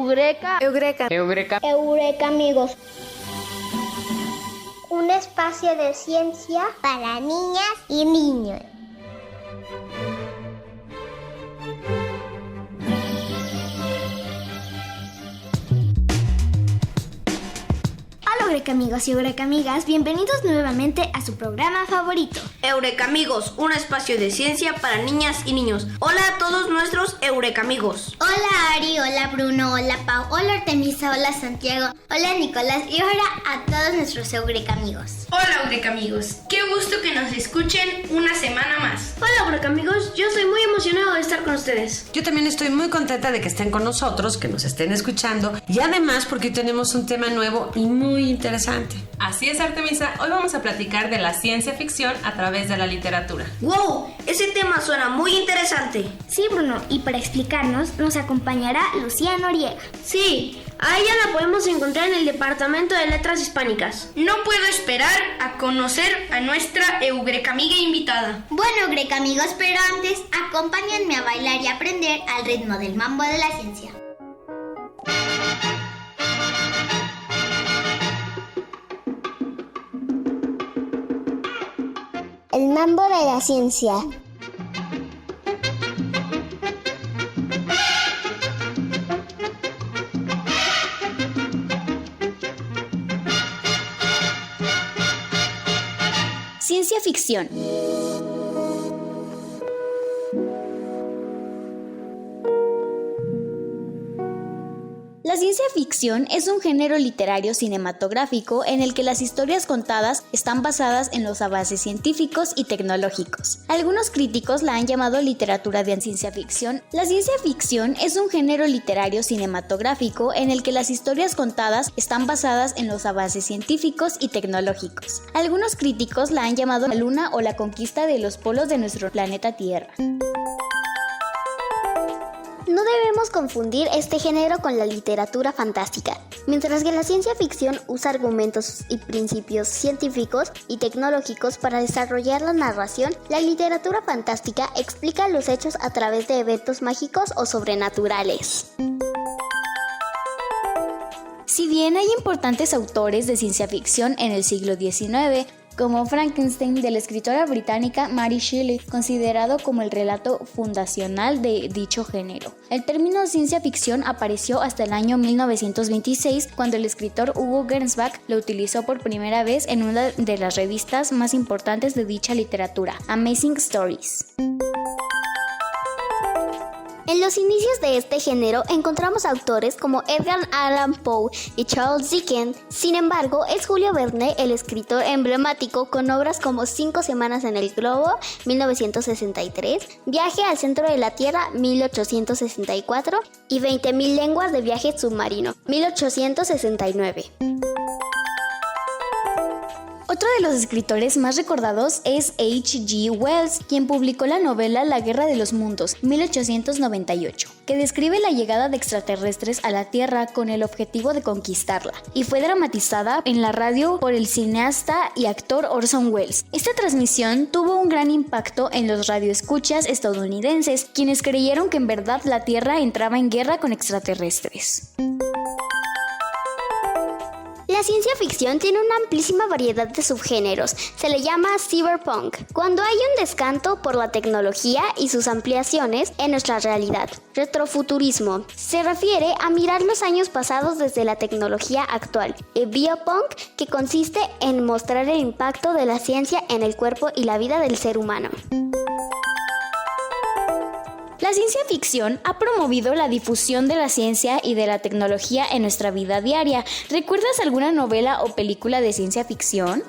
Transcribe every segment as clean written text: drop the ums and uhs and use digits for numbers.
Eureka. Eureka. Eureka. Eureka, amigos. Un espacio de ciencia para niñas y niños. Hola Eureka amigos y Eureka amigas, bienvenidos nuevamente a su programa favorito. Eureka amigos, un espacio de ciencia para niñas y niños. Hola a todos nuestros Eureka amigos. Hola Ari, hola Bruno, hola Pau, hola Artemisa, hola Santiago, hola Nicolás y ahora a todos nuestros Eureka amigos. Hola Eureka amigos, qué gusto que nos escuchen una semana más. Hola Eureka amigos, yo estoy muy emocionado de estar con ustedes. Yo también estoy muy contenta de que estén con nosotros, que nos estén escuchando y además porque hoy tenemos un tema nuevo y muy interesante. Así es, Artemisa, hoy vamos a platicar de la ciencia ficción a través de la literatura. ¡Wow! Ese tema suena muy interesante. Sí, Bruno, y para explicarnos nos acompañará Lucía Noriega. Sí, a ella la podemos encontrar en el Departamento de Letras Hispánicas. No puedo esperar a conocer a nuestra Eureka amiga invitada. Bueno, Eureka amigos, pero antes acompáñenme a bailar y aprender al ritmo del mambo de la ciencia. El mambo de la ciencia. Ciencia ficción. La ciencia ficción es un género literario cinematográfico en el que las historias contadas están basadas en los avances científicos y tecnológicos. Algunos críticos la han llamado literatura de ciencia ficción. La ciencia ficción es un género literario cinematográfico en el que las historias contadas están basadas en los avances científicos y tecnológicos. Algunos críticos la han llamado la luna o la conquista de los polos de nuestro planeta Tierra. No debemos confundir este género con la literatura fantástica. Mientras que la ciencia ficción usa argumentos y principios científicos y tecnológicos para desarrollar la narración, la literatura fantástica explica los hechos a través de eventos mágicos o sobrenaturales. Si bien hay importantes autores de ciencia ficción en el siglo XIX, como Frankenstein de la escritora británica Mary Shelley, considerado como el relato fundacional de dicho género. El término ciencia ficción apareció hasta el año 1926, cuando el escritor Hugo Gernsback lo utilizó por primera vez en una de las revistas más importantes de dicha literatura, Amazing Stories. En los inicios de este género encontramos autores como Edgar Allan Poe y Charles Dickens. Sin embargo, es Julio Verne el escritor emblemático con obras como 5 semanas en el globo, 1963, Viaje al centro de la Tierra, 1864 y 20.000 lenguas de viaje submarino, 1869. Otro de los escritores más recordados es H.G. Wells, quien publicó la novela La Guerra de los Mundos, 1898, que describe la llegada de extraterrestres a la Tierra con el objetivo de conquistarla, y fue dramatizada en la radio por el cineasta y actor Orson Welles. Esta transmisión tuvo un gran impacto en los radioescuchas estadounidenses, quienes creyeron que en verdad la Tierra entraba en guerra con extraterrestres. La ciencia ficción tiene una amplísima variedad de subgéneros. Se le llama cyberpunk, cuando hay un descanso por la tecnología y sus ampliaciones en nuestra realidad. Retrofuturismo se refiere a mirar los años pasados desde la tecnología actual. Y biopunk, que consiste en mostrar el impacto de la ciencia en el cuerpo y la vida del ser humano. La ciencia ficción ha promovido la difusión de la ciencia y de la tecnología en nuestra vida diaria. ¿Recuerdas alguna novela o película de ciencia ficción?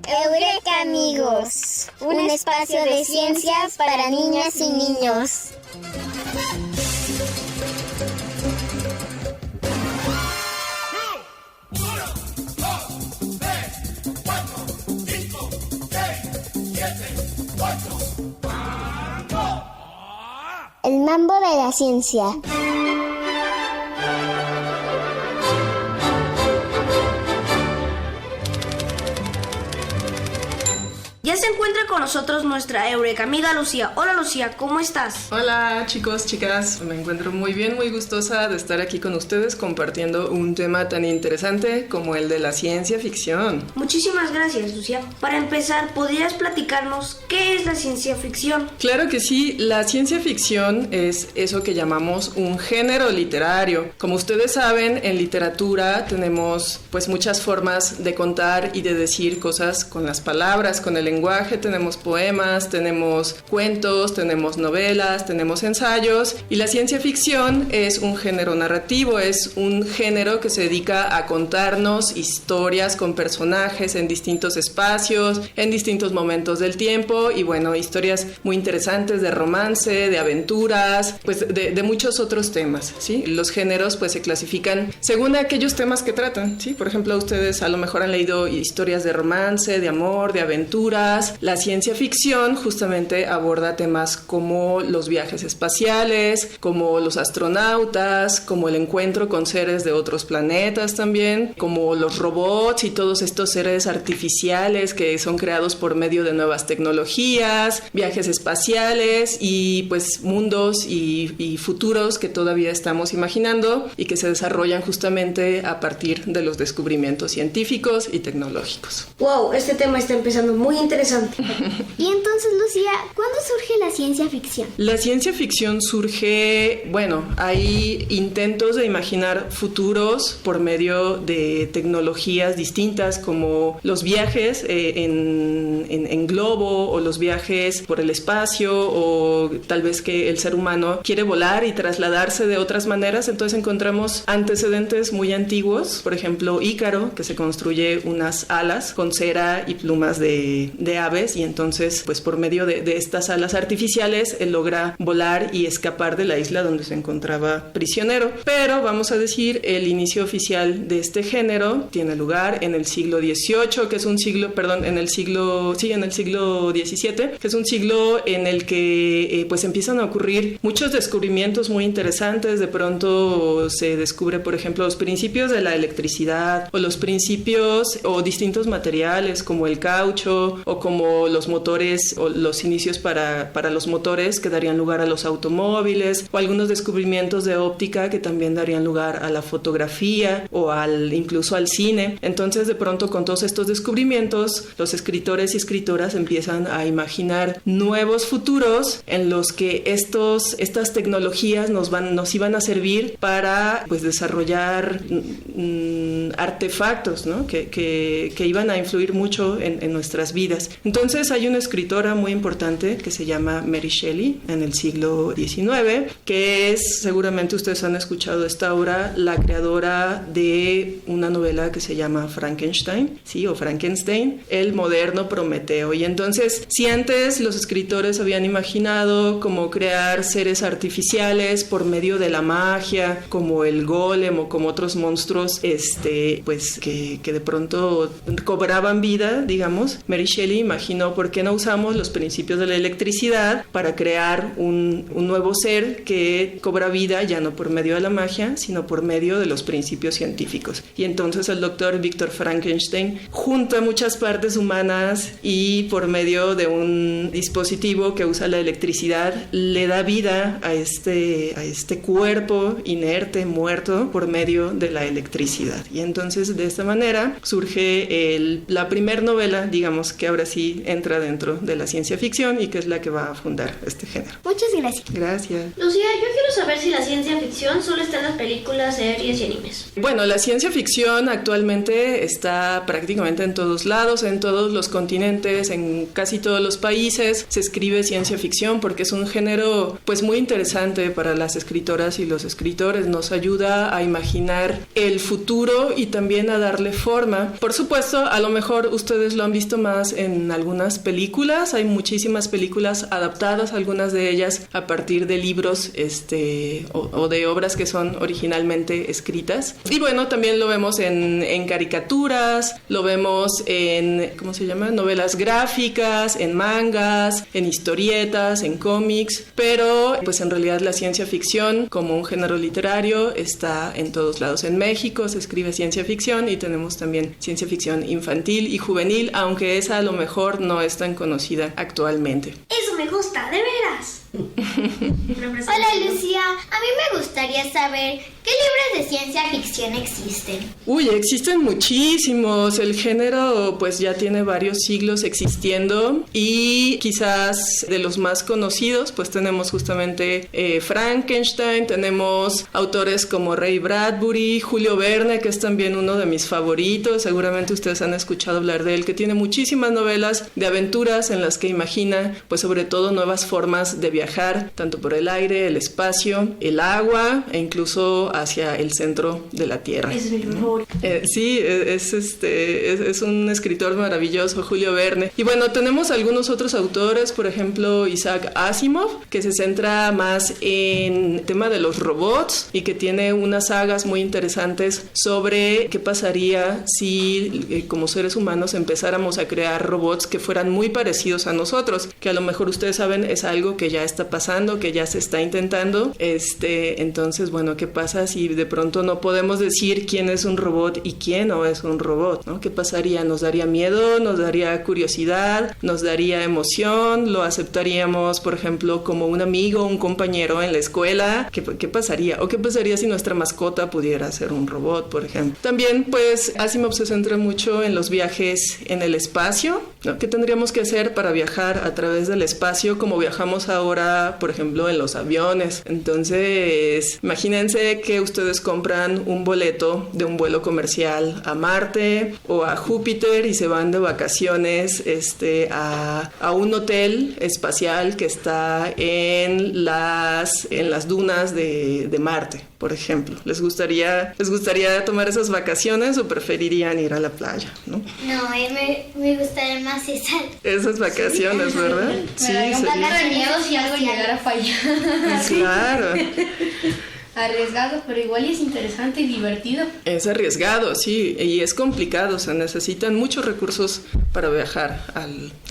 Eureka amigos, un espacio de ciencias para niñas y niños. El mambo de la ciencia. se encuentra con nosotros nuestra eureka amiga Lucía. Hola Lucía, ¿cómo estás? Hola chicos, chicas, me encuentro muy bien, muy gustosa de estar aquí con ustedes compartiendo un tema tan interesante como el de la ciencia ficción. Muchísimas gracias Lucía. Para empezar, ¿podrías platicarnos qué es la ciencia ficción? Claro que sí, la ciencia ficción es eso que llamamos un género literario. Como ustedes saben, en literatura tenemos pues muchas formas de contar y de decir cosas con las palabras, con el lenguaje. Tenemos poemas, tenemos cuentos, tenemos novelas, tenemos ensayos, y la ciencia ficción es un género narrativo, es un género que se dedica a contarnos historias con personajes en distintos espacios, en distintos momentos del tiempo, y bueno, historias muy interesantes de romance, de aventuras, pues de muchos otros temas, ¿sí? Los géneros pues se clasifican según aquellos temas que tratan, ¿sí? Por ejemplo, ustedes a lo mejor han leído historias de romance, de amor, de aventuras. La ciencia ficción justamente aborda temas como los viajes espaciales, como los astronautas, como el encuentro con seres de otros planetas también, como los robots y todos estos seres artificiales que son creados por medio de nuevas tecnologías, viajes espaciales y pues mundos y futuros que todavía estamos imaginando y que se desarrollan justamente a partir de los descubrimientos científicos y tecnológicos. Wow, este tema está empezando muy interesante. Y entonces, Lucía, ¿cuándo surge la ciencia ficción? La ciencia ficción surge, bueno, hay intentos de imaginar futuros por medio de tecnologías distintas como los viajes en globo, o los viajes por el espacio, o tal vez que el ser humano quiere volar y trasladarse de otras maneras. Entonces encontramos antecedentes muy antiguos, por ejemplo Ícaro, que se construye unas alas con cera y plumas de aves, y entonces pues por medio de estas alas artificiales él logra volar y escapar de la isla donde se encontraba prisionero. Pero vamos a decir, el inicio oficial de este género tiene lugar en el siglo XVIII, que es un siglo, en el siglo XVII, que es un siglo en el que pues empiezan a ocurrir muchos descubrimientos muy interesantes. De pronto se descubre, por ejemplo, los principios de la electricidad, o los principios o distintos materiales como el caucho, o como los motores, o los inicios para los motores que darían lugar a los automóviles, o algunos descubrimientos de óptica que también darían lugar a la fotografía o incluso al cine. Entonces, de pronto, con todos estos descubrimientos, los escritores y escritoras empiezan a imaginar nuevos futuros en los que estas tecnologías nos iban a servir para pues desarrollar artefactos, ¿no? que iban a influir mucho en nuestras vidas. Entonces hay una escritora muy importante que se llama Mary Shelley en el siglo XIX, que es, seguramente ustedes han escuchado esta obra, la creadora de una novela que se llama Frankenstein, ¿sí? O Frankenstein, el moderno Prometeo. Y entonces, si antes los escritores habían imaginado cómo crear seres artificiales por medio de la magia, como el golem o como otros monstruos pues que de pronto cobraban vida, digamos, Mary Shelley imaginó por qué no usamos los principios de la electricidad para crear un nuevo ser que cobra vida ya no por medio de la magia, sino por medio de los principios científicos. Y entonces el doctor Víctor Frankenstein junta muchas partes humanas y por medio de un dispositivo que usa la electricidad le da vida a este cuerpo inerte, muerto, por medio de la electricidad. Y entonces de esta manera surge la primer novela, digamos, que ahora sí entra dentro de la ciencia ficción y que es la que va a fundar este género. Muchas gracias. Gracias. Lucía, yo quiero saber si la ciencia ficción solo está en las películas, series y animes. Bueno, la ciencia ficción actualmente está prácticamente en todos lados, en todos los continentes, en casi todos los países se escribe ciencia ficción porque es un género pues muy interesante para las escritoras y los escritores. Nos ayuda a imaginar el futuro y también a darle forma. Por supuesto, a lo mejor ustedes lo han visto más en algunas películas. Hay muchísimas películas adaptadas, algunas de ellas a partir de libros o de obras que son originalmente escritas. Y bueno, también lo vemos en caricaturas, lo vemos en, ¿cómo se llama? Novelas gráficas, en mangas, en historietas, en cómics, pero pues en realidad la ciencia ficción como un género literario está en todos lados. En México se escribe ciencia ficción y tenemos también ciencia ficción infantil y juvenil, aunque esa a lo mejor mejor no es tan conocida actualmente. Eso me gusta, de veras. Hola Lucía, a mí me gustaría saber qué libros de ciencia ficción existen. Uy, existen muchísimos. El género pues ya tiene varios siglos existiendo y quizás de los más conocidos pues tenemos justamente Frankenstein, tenemos autores como Ray Bradbury, Julio Verne, que es también uno de mis favoritos, seguramente ustedes han escuchado hablar de él, que tiene muchísimas novelas de aventuras en las que imagina pues sobre todo nuevas formas de viajar, tanto por el aire, el espacio, el agua e incluso hacia el centro de la Tierra. Ese es mi favorito. Sí, es un escritor maravilloso, Julio Verne. Y bueno, tenemos algunos otros autores, por ejemplo, Isaac Asimov, que se centra más en el tema de los robots y que tiene unas sagas muy interesantes sobre qué pasaría si como seres humanos empezáramos a crear robots que fueran muy parecidos a nosotros, que a lo mejor ustedes saben es algo que ya está pasando, que ya se está intentando. Entonces, bueno, ¿qué pasa si de pronto no podemos decir quién es un robot y quién no es un robot, ¿no? ¿Qué pasaría? ¿Nos daría miedo? ¿Nos daría curiosidad? ¿Nos daría emoción? ¿Lo aceptaríamos, por ejemplo, como un amigo, un compañero en la escuela? ¿Qué pasaría? ¿O qué pasaría si nuestra mascota pudiera ser un robot, por ejemplo? También, pues, Asimov se centra mucho en los viajes en el espacio, ¿no? ¿Qué tendríamos que hacer para viajar a través del espacio como viajamos ahora, por ejemplo, en los aviones? Entonces, imagínense que ustedes compran un boleto de un vuelo comercial a Marte o a Júpiter y se van de vacaciones a un hotel espacial que está en las dunas de Marte, por ejemplo. ¿Les gustaría tomar esas vacaciones o preferirían ir a la playa, no? No, me gustaría más esas vacaciones, ¿verdad? Me daría un poco de miedo si algo llegara a fallar. Claro. Arriesgado, pero igual es interesante y divertido. Es arriesgado, sí, y es complicado, se necesitan muchos recursos para viajar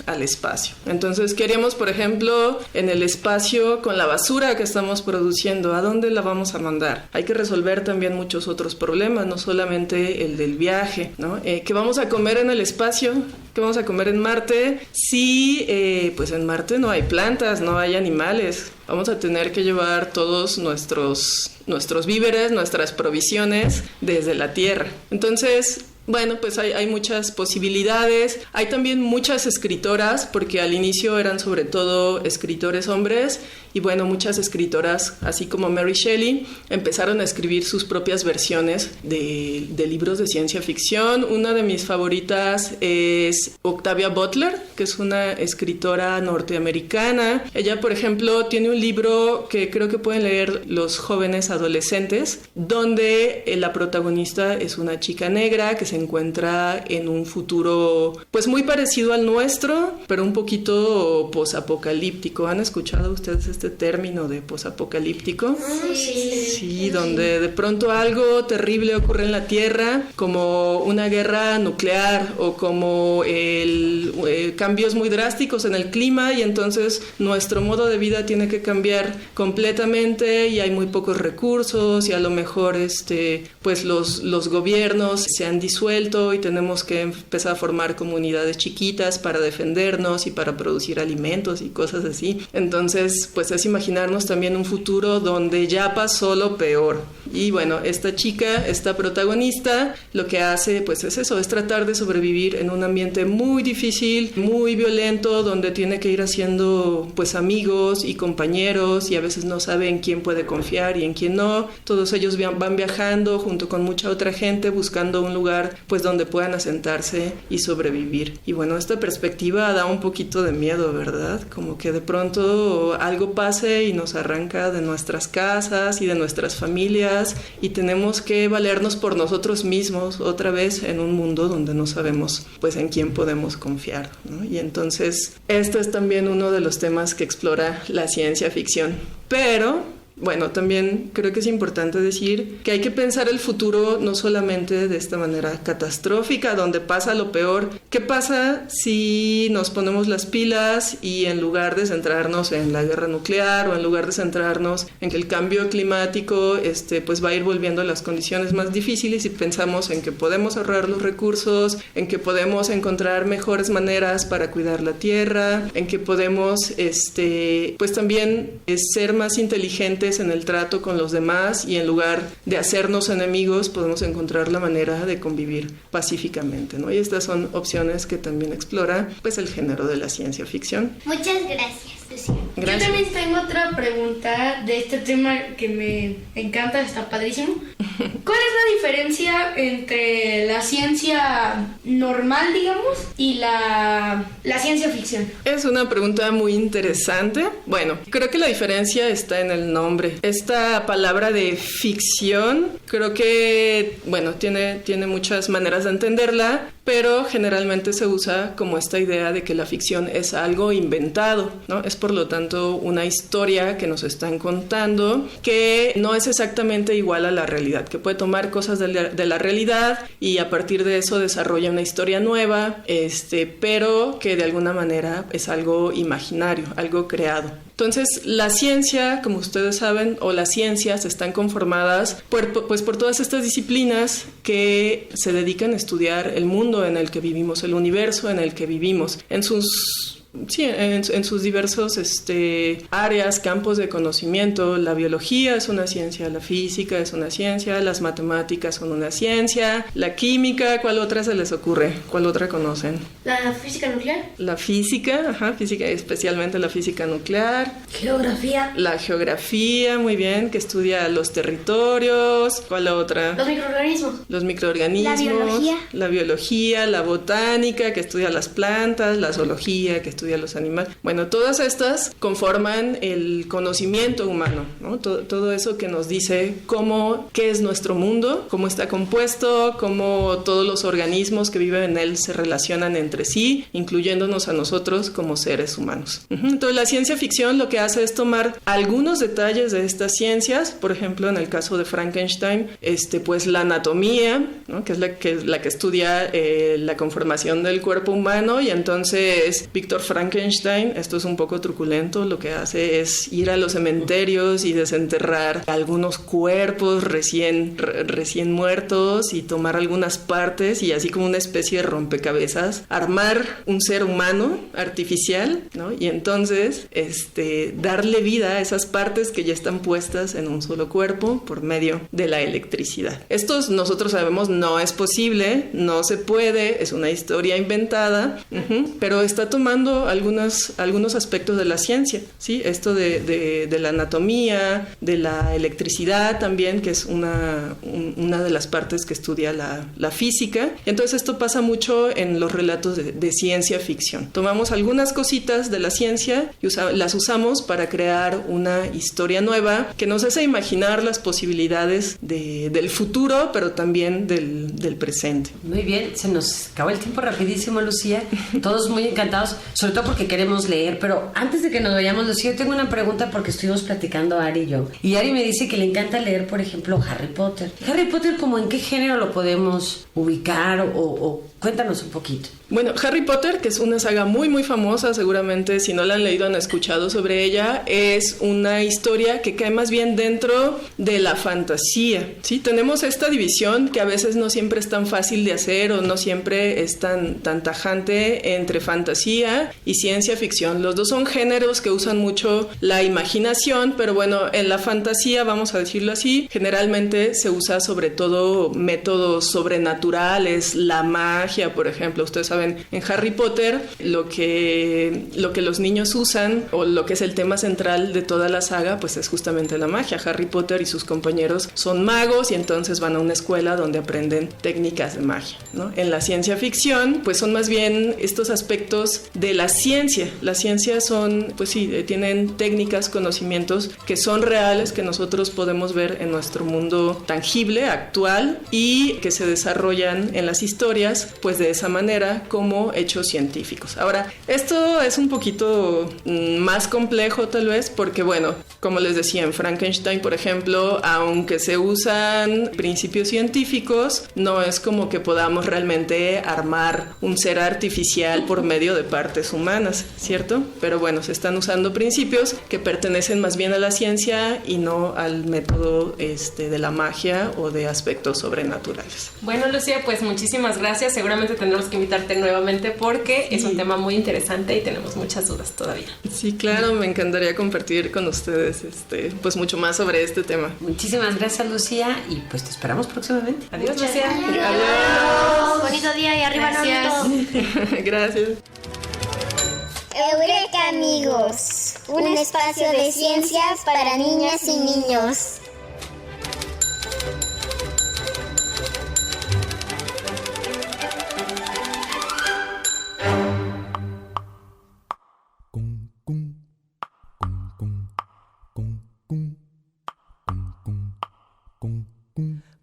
al espacio. Entonces, ¿qué haríamos, por ejemplo, en el espacio con la basura que estamos produciendo? ¿A dónde la vamos a mandar? Hay que resolver también muchos otros problemas, no solamente el del viaje, ¿no? ¿Qué vamos a comer en el espacio? ¿Qué vamos a comer en Marte? Si, pues en Marte no hay plantas, no hay animales. Vamos a tener que llevar todos nuestros víveres, nuestras provisiones desde la Tierra. Entonces, bueno, pues hay muchas posibilidades. Hay también muchas escritoras, porque al inicio eran sobre todo escritores hombres, y bueno, muchas escritoras, así como Mary Shelley, empezaron a escribir sus propias versiones de libros de ciencia ficción. Una de mis favoritas es Octavia Butler, que es una escritora norteamericana. Ella, por ejemplo, tiene un libro que creo que pueden leer los jóvenes adolescentes, donde la protagonista es una chica negra que se encuentra en un futuro pues muy parecido al nuestro, pero un poquito posapocalíptico. ¿Han escuchado ustedes este término de posapocalíptico? Sí, donde de pronto algo terrible ocurre en la Tierra, como una guerra nuclear o como cambios muy drásticos en el clima, y entonces nuestro modo de vida tiene que cambiar completamente y hay muy pocos recursos y a lo mejor pues los gobiernos se han disuelto y tenemos que empezar a formar comunidades chiquitas para defendernos y para producir alimentos y cosas así. Entonces, pues es imaginarnos también un futuro donde ya pasó lo peor. Y bueno, esta chica, esta protagonista, lo que hace pues es eso, es tratar de sobrevivir en un ambiente muy difícil, muy violento, donde tiene que ir haciendo pues amigos y compañeros y a veces no sabe en quién puede confiar y en quién no. Todos ellos van viajando junto con mucha otra gente buscando un lugar pues donde puedan asentarse y sobrevivir. Y bueno, esta perspectiva da un poquito de miedo, ¿verdad? Como que de pronto algo pase y nos arranca de nuestras casas y de nuestras familias y tenemos que valernos por nosotros mismos otra vez en un mundo donde no sabemos pues en quién podemos confiar, ¿no? Y entonces este es también uno de los temas que explora la ciencia ficción. Pero bueno, también creo que es importante decir que hay que pensar el futuro no solamente de esta manera catastrófica, donde pasa lo peor. ¿Qué pasa si nos ponemos las pilas y en lugar de centrarnos en la guerra nuclear o en lugar de centrarnos en que el cambio climático pues va a ir volviendo a las condiciones más difíciles y pensamos en que podemos ahorrar los recursos, en que podemos encontrar mejores maneras para cuidar la tierra, en que podemos pues también ser más inteligentes en el trato con los demás y en lugar de hacernos enemigos podemos encontrar la manera de convivir pacíficamente, ¿no? Y estas son opciones que también explora pues el género de la ciencia ficción. Muchas gracias, Lucía. Gracias. Yo también tengo otra pregunta de este tema que me encanta, está padrísimo. ¿Cuál es la diferencia entre la ciencia normal, digamos, y la ciencia ficción? Es una pregunta muy interesante. Bueno, creo que la diferencia está en el nombre. Esta palabra de ficción, creo que, bueno, tiene muchas maneras de entenderla, pero generalmente se usa como esta idea de que la ficción es algo inventado, ¿no? Es por lo tanto una historia que nos están contando que no es exactamente igual a la realidad, que puede tomar cosas de la realidad y a partir de eso desarrolla una historia nueva, pero que de alguna manera es algo imaginario, algo creado. Entonces, la ciencia, como ustedes saben, o las ciencias están conformadas por todas estas disciplinas que se dedican a estudiar el mundo en el que vivimos, el universo en el que vivimos, en sus diversos áreas, campos de conocimiento. La biología es una ciencia, la física es una ciencia, las matemáticas son una ciencia, la química, ¿cuál otra se les ocurre? ¿Cuál otra conocen? ¿La física nuclear? La física, física, especialmente la física nuclear. Geografía. La geografía, muy bien, que estudia los territorios. ¿Cuál otra? Los microorganismos. Los microorganismos. La biología, la botánica, que estudia las plantas, la zoología, que estudia los animales. Bueno, todas estas conforman el conocimiento humano, ¿no? Todo eso que nos dice qué es nuestro mundo, cómo está compuesto, cómo todos los organismos que viven en él se relacionan entre sí, incluyéndonos a nosotros como seres humanos. Entonces, la ciencia ficción lo que hace es tomar algunos detalles de estas ciencias, por ejemplo, en el caso de Frankenstein, pues la anatomía, ¿no? que es la que estudia la conformación del cuerpo humano, y entonces Víctor Frankenstein, esto es un poco truculento, lo que hace es ir a los cementerios y desenterrar algunos cuerpos recién muertos y tomar algunas partes y así como una especie de rompecabezas, armar un ser humano artificial, ¿no? Y entonces darle vida a esas partes que ya están puestas en un solo cuerpo por medio de la electricidad. Esto nosotros sabemos no es posible, no se puede, es una historia inventada, pero está tomando algunos aspectos de la ciencia, ¿sí? Esto de la anatomía, de la electricidad también, que es una de las partes que estudia la física. Entonces esto pasa mucho en los relatos de ciencia ficción. Tomamos algunas cositas de la ciencia y las usamos para crear una historia nueva que nos hace imaginar las posibilidades del futuro, pero también del presente. Muy bien, se nos acabó el tiempo rapidísimo, Lucía. Todos muy encantados, sobre todo porque queremos leer, pero antes de que nos vayamos, Lucía, yo tengo una pregunta porque estuvimos platicando Ari y yo. Y Ari me dice que le encanta leer, por ejemplo, Harry Potter. Harry Potter, ¿cómo en qué género lo podemos ubicar o cuéntanos un poquito? Bueno, Harry Potter, que es una saga muy muy famosa, seguramente si no la han leído han escuchado sobre ella, es una historia que cae más bien dentro de la fantasía, ¿sí? Tenemos esta división que a veces no siempre es tan fácil de hacer o no siempre es tan tajante entre fantasía y ciencia ficción. Los dos son géneros que usan mucho la imaginación, pero bueno, en la fantasía, vamos a decirlo así, generalmente se usa sobre todo métodos sobrenaturales, la magia, por ejemplo. Ustedes saben, en Harry Potter lo que los niños usan, o lo que es el tema central de toda la saga, pues es justamente la magia. Harry Potter y sus compañeros son magos y entonces van a una escuela donde aprenden técnicas de magia, ¿no? En la ciencia ficción, pues son más bien estos aspectos de la ciencia. La ciencia son, pues sí, tienen técnicas, conocimientos que son reales, que nosotros podemos ver en nuestro mundo tangible, actual, y que se desarrollan en las historias, pues de esa manera, como hechos científicos. Ahora, esto es un poquito más complejo tal vez, porque bueno, como les decía, en Frankenstein, por ejemplo, aunque se usan principios científicos, no es como que podamos realmente armar un ser artificial por medio de partes humanas, ¿cierto? Pero bueno, se están usando principios que pertenecen más bien a la ciencia y no al método de la magia o de aspectos sobrenaturales. Bueno, Lucía, pues muchísimas gracias. Seguramente tendremos que invitarte nuevamente porque es un tema muy interesante y tenemos muchas dudas todavía. Sí, claro, me encantaría compartir con ustedes pues mucho más sobre este tema. Muchísimas gracias, Lucía, y pues te esperamos próximamente. Adiós, Lucía. Adiós. Bonito día y arriba Norberto. Gracias. Eureka, amigos. Un espacio de ciencias para niñas y niños.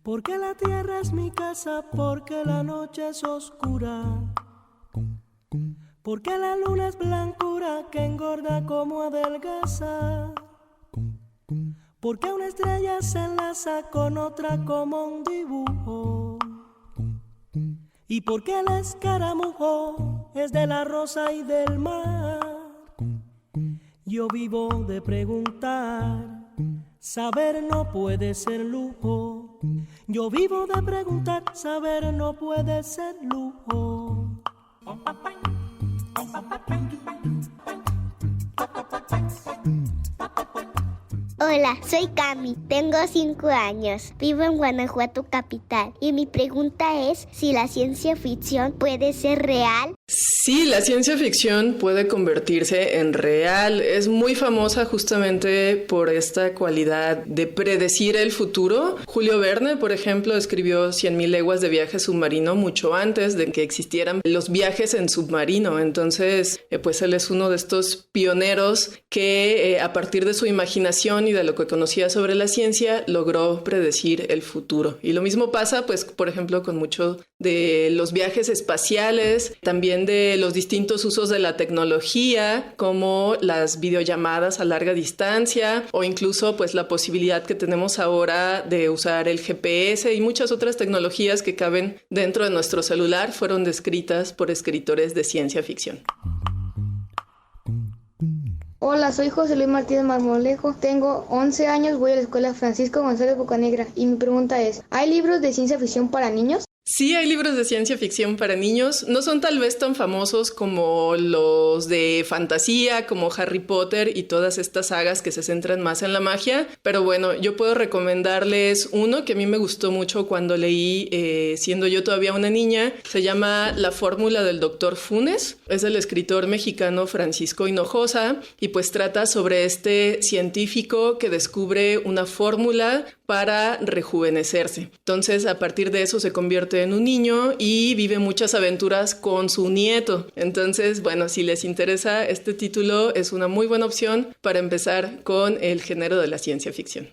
Porque la tierra es mi casa, porque la noche es oscura, porque la luna es blancura que engorda como adelgaza, porque una estrella se enlaza con otra como un dibujo, y porque el escaramujo es de la rosa y del mar. Yo vivo de preguntar, saber no puede ser lujo. Yo vivo de preguntar, saber no puede ser lujo. Hola, soy Cami, tengo 5 años, vivo en Guanajuato capital y mi pregunta es si la ciencia ficción puede ser real. Sí, la ciencia ficción puede convertirse en real. Es muy famosa justamente por esta cualidad de predecir el futuro. Julio Verne, por ejemplo, escribió 100.000 leguas de viaje submarino mucho antes de que existieran los viajes en submarino. Entonces, pues él es uno de estos pioneros que a partir de su imaginación y de lo que conocía sobre la ciencia, logró predecir el futuro. Y lo mismo pasa, pues, por ejemplo, con muchos de los viajes espaciales, también de los distintos usos de la tecnología, como las videollamadas a larga distancia, o incluso, pues, la posibilidad que tenemos ahora de usar el GPS y muchas otras tecnologías que caben dentro de nuestro celular, fueron descritas por escritores de ciencia ficción. Hola, soy José Luis Martínez Marmolejo, tengo 11 años, voy a la escuela Francisco González Bocanegra y mi pregunta es, ¿hay libros de ciencia ficción para niños? Sí, hay libros de ciencia ficción para niños. No son tal vez tan famosos como los de fantasía, como Harry Potter y todas estas sagas que se centran más en la magia. Pero bueno, yo puedo recomendarles uno que a mí me gustó mucho cuando leí, siendo yo todavía una niña. Se llama La fórmula del Dr. Funes. Es del escritor mexicano Francisco Hinojosa y pues trata sobre este científico que descubre una fórmula para rejuvenecerse. Entonces, a partir de eso se convierte en un niño y vive muchas aventuras con su nieto. Entonces, bueno, si les interesa este título, es una muy buena opción para empezar con el género de la ciencia ficción.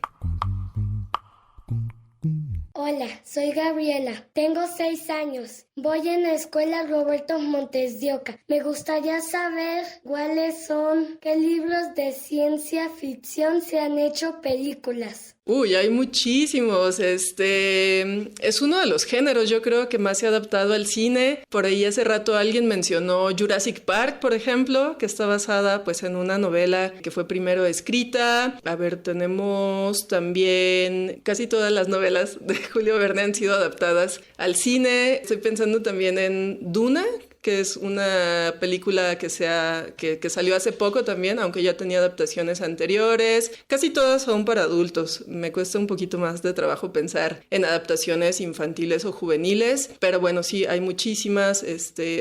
Hola, soy Gabriela, tengo 6 años, voy en la escuela Roberto Montes de Oca. Me gustaría saber cuáles son, qué libros de ciencia ficción se han hecho películas. Uy, hay muchísimos. Es uno de los géneros, yo creo, que más se ha adaptado al cine. Por ahí hace rato alguien mencionó Jurassic Park, por ejemplo, que está basada pues en una novela que fue primero escrita. A ver, tenemos también casi todas las novelas de Julio Verne han sido adaptadas al cine. Estoy pensando también en Duna, que es una película que salió hace poco también, aunque ya tenía adaptaciones anteriores. Casi todas son para adultos. Me cuesta un poquito más de trabajo pensar en adaptaciones infantiles o juveniles, pero bueno, sí, hay muchísimas.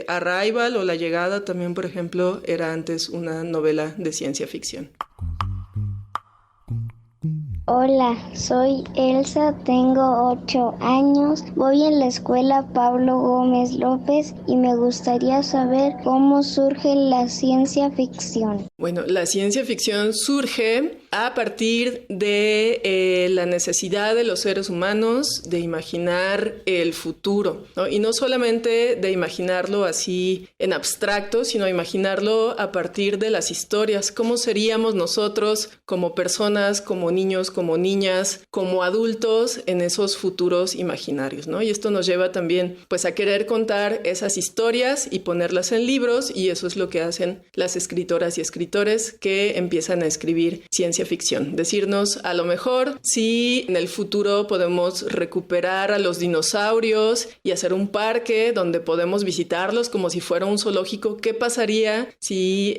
Arrival o La Llegada también, por ejemplo, era antes una novela de ciencia ficción. Hola, soy Elsa, tengo 8 años, voy en la escuela Pablo Gómez López y me gustaría saber cómo surge la ciencia ficción. Bueno, la ciencia ficción surge a partir de la necesidad de los seres humanos de imaginar el futuro, ¿no? Y no solamente de imaginarlo así en abstracto, sino imaginarlo a partir de las historias. ¿Cómo seríamos nosotros como personas, como niños, como niñas, como adultos en esos futuros imaginarios, ¿no? Y esto nos lleva también pues a querer contar esas historias y ponerlas en libros, y eso es lo que hacen las escritoras y escritores que empiezan a escribir ciencia ficción. Decirnos, a lo mejor, si en el futuro podemos recuperar a los dinosaurios y hacer un parque donde podemos visitarlos como si fuera un zoológico, ¿qué pasaría si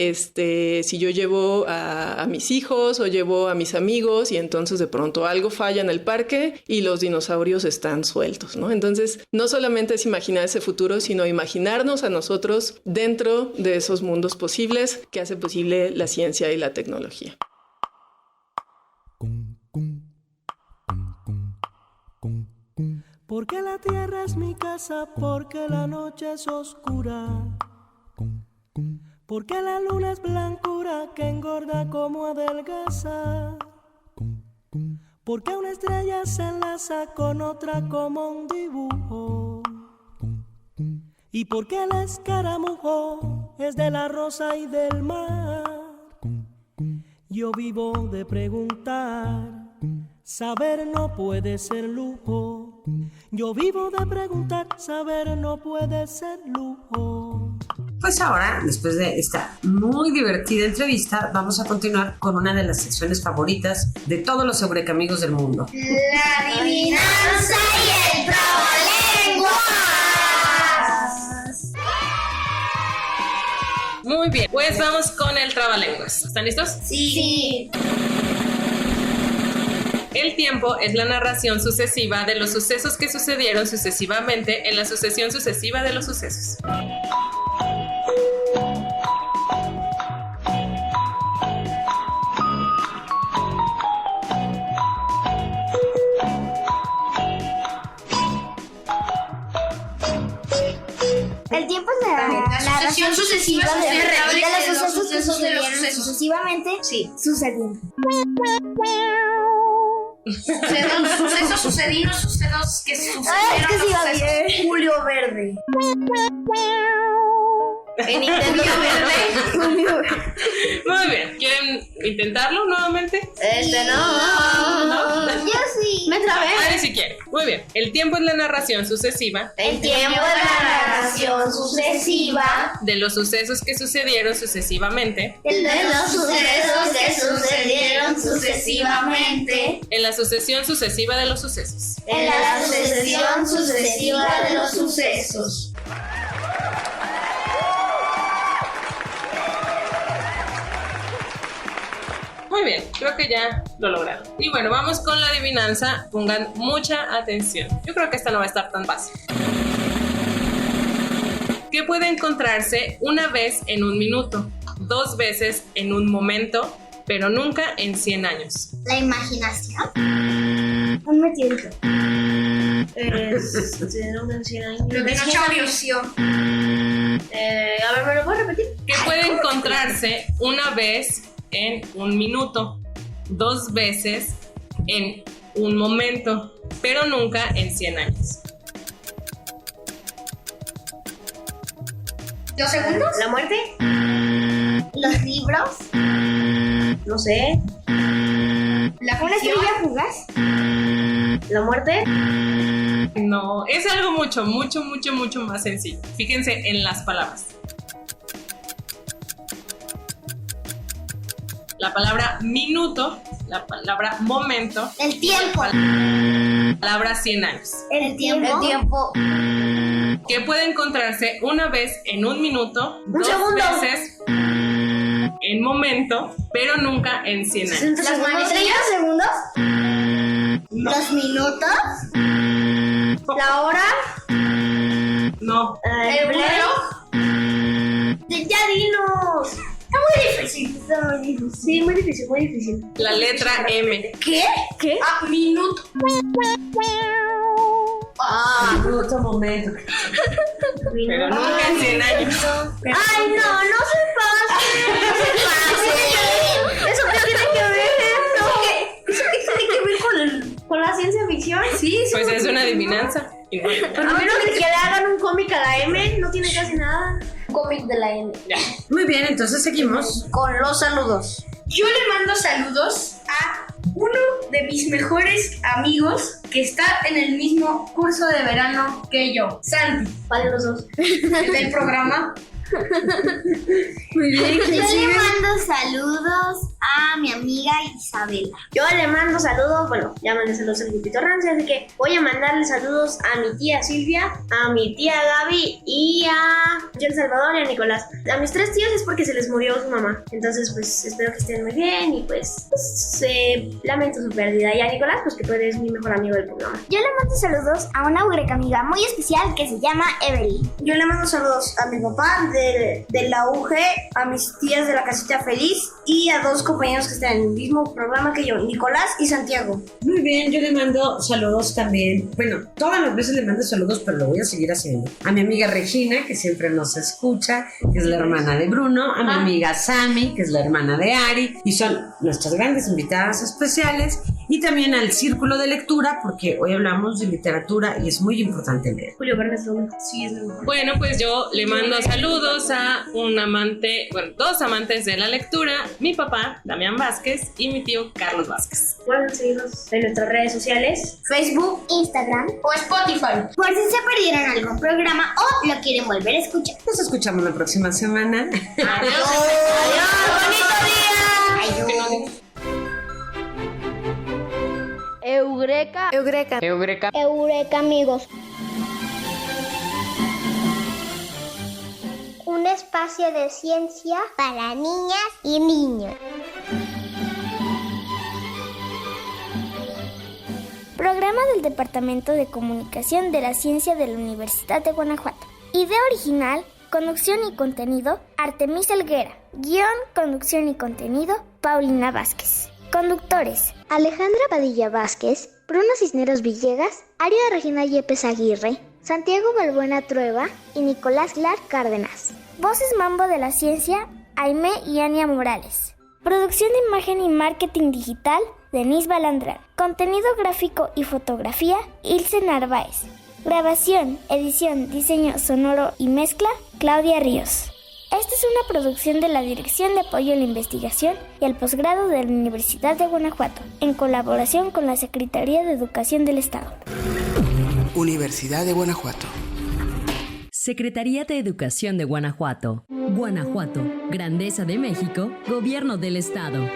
yo llevo a mis hijos o llevo a mis amigos y entonces de pronto algo falla en el parque y los dinosaurios están sueltos, ¿no? Entonces, no solamente es imaginar ese futuro, sino imaginarnos a nosotros dentro de esos mundos posibles que hace posible la ciencia y la tecnología. Porque la tierra es mi casa, porque la noche es oscura, porque la luna es blancura que engorda como adelgaza, porque una estrella se enlaza con otra como un dibujo, y porque el escaramujo es de la rosa y del mar. Yo vivo de preguntar, saber no puede ser lujo. Yo vivo de preguntar, saber no puede ser lujo. Pues ahora, después de esta muy divertida entrevista, vamos a continuar con una de las secciones favoritas de todos los Eureka-amigos del mundo. La adivinanza y el trabalenguas. Muy bien, pues vamos con el trabalenguas. ¿Están listos? Sí. El tiempo es la narración sucesiva de los sucesos que sucedieron sucesivamente en la sucesión sucesiva de los sucesos. El tiempo es la narración sucesiva de los sucesos que sucedieron sucesivamente sucediendo. Sucesos sucedidos, sucesos que sucedieron. Julio Verde. En Nintendo Verde. Muy bien, ¿quieren intentarlo nuevamente? No. Yo sí. Me trabé. Ahí si quieren. Muy bien, el tiempo es la narración sucesiva. El tiempo es la narración sucesiva De los sucesos que sucedieron sucesivamente. de los sucesos que sucedieron sucesivamente En la sucesión sucesiva de los sucesos. en la sucesión sucesiva de los sucesos. Muy bien, creo que ya lo lograron. Y bueno, vamos con la adivinanza. Pongan mucha atención. Yo creo que esta no va a estar tan fácil. ¿Qué puede encontrarse una vez en un minuto, 2 veces en un momento, pero nunca en 100 años? La imaginación. Un meteorito. Lo de noche ilusión. A ver, ¿me lo puedes repetir? ¿Qué puede encontrarse una vez en un minuto, 2 veces en un momento, pero nunca en 100 años? ¿2 segundos? ¿La muerte? Los libros. No sé. ¿La Una estrella fugaz. ¿La muerte? No, es algo mucho más sencillo. Fíjense en las palabras. La palabra minuto, la palabra momento, El tiempo. la palabra 100 años. El tiempo. El tiempo. Que puede encontrarse una vez en un minuto, Un 2 segundo. veces en momento, pero nunca en 100 años. ¿Las manecillas? ¿Segundos? ¿Los minutos? ¿La hora? No. ¿El reloj? Ya dinos. Está muy difícil. Está muy difícil. Sí, muy difícil, muy difícil. La letra M. ¿Qué? Minuto. Otro momento. Pero nunca en 100 años. Ay, no se pase. ¿Eso qué tiene que ver? ¿Eso qué tiene que ver con la ciencia ficción? Sí, Pues es una adivinanza. A menos de que le hagan un cómic a la M, no tiene casi nada. Cómic de la M. Ya. Muy bien, entonces seguimos. Con los saludos. Yo le mando saludos a uno de mis mejores amigos que está en el mismo curso de verano que yo, Santi. ¿Cuál de los dos? El del programa. Muy bien, Yo le mando saludos a mi amiga Isabela. Yo le mando saludos, bueno, ya mandé saludos al grupito Rancio, así que voy a mandarle saludos a mi tía Silvia, a mi tía Gaby y a El Salvador y a Nicolás. A mis 3 tíos es porque se les murió su mamá, entonces pues espero que estén muy bien y pues lamento su pérdida. Y a Nicolás, pues que tú eres mi mejor amigo del programa. Yo le mando saludos a una eureka amiga muy especial que se llama Evelyn. Yo le mando saludos a mi papá de la UG, a mis tías de la Casita Feliz y a 2 compañeros que están en el mismo programa que yo, Nicolás y Santiago. Muy bien, yo le mando saludos también. Bueno, todas las veces le mando saludos, pero lo voy a seguir haciendo. A mi amiga Regina, que siempre nos escucha, que es la hermana de Bruno. A mi amiga Sammy, que es la hermana de Ari. Y son nuestras grandes invitadas especiales. Y también al Círculo de Lectura, porque hoy hablamos de literatura y es muy importante leer. Julio Vargas Loma. Sí, es lo mejor. Bueno, pues yo le mando saludos a un amante, bueno, 2 amantes de la lectura, mi papá, Damián Vázquez, y mi tío, Carlos Vázquez. Pueden seguirnos en nuestras redes sociales, Facebook, Instagram O Spotify. por si se perdieron algún programa o lo quieren volver a escuchar. Nos escuchamos la próxima semana. Adiós, bonito día. Eureka. Eureka, amigos. Un espacio de ciencia para niñas y niños. Programa del Departamento de Comunicación de la Ciencia de la Universidad de Guanajuato. Idea original, conducción y contenido, Artemisa Helguera. Guión, conducción y contenido, Paulina Vázquez. Conductores: Alejandra Padilla Vázquez, Bruno Cisneros Villegas, Aria Regina Yepes Aguirre, Santiago Balbuena Trueba y Nicolás Clark Cárdenas. Voces Mambo de la Ciencia, Aimé y Ania Morales. Producción de imagen y marketing digital, Denise Balandrán. Contenido gráfico y fotografía, Ilse Narváez. Grabación, edición, diseño sonoro y mezcla, Claudia Ríos. Esta es una producción de la Dirección de Apoyo a la Investigación y al Posgrado de la Universidad de Guanajuato, en colaboración con la Secretaría de Educación del Estado. Universidad de Guanajuato. Secretaría de Educación de Guanajuato. Guanajuato, Grandeza de México, Gobierno del Estado.